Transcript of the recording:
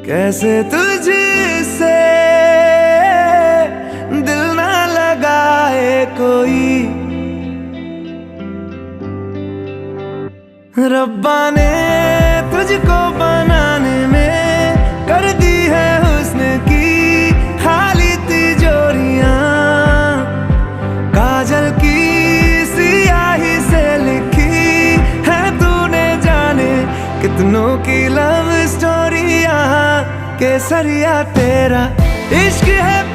कैसे तुझसे दिल ना लगाए कोई। रब्बा ने तुझको बनाने में कर दी है हुस्न की खाली तिजोरियां। काजल की सियाही से लिखी है तूने जाने कितनों की लव स्टोरियां। केसरिया तेरा इश्क है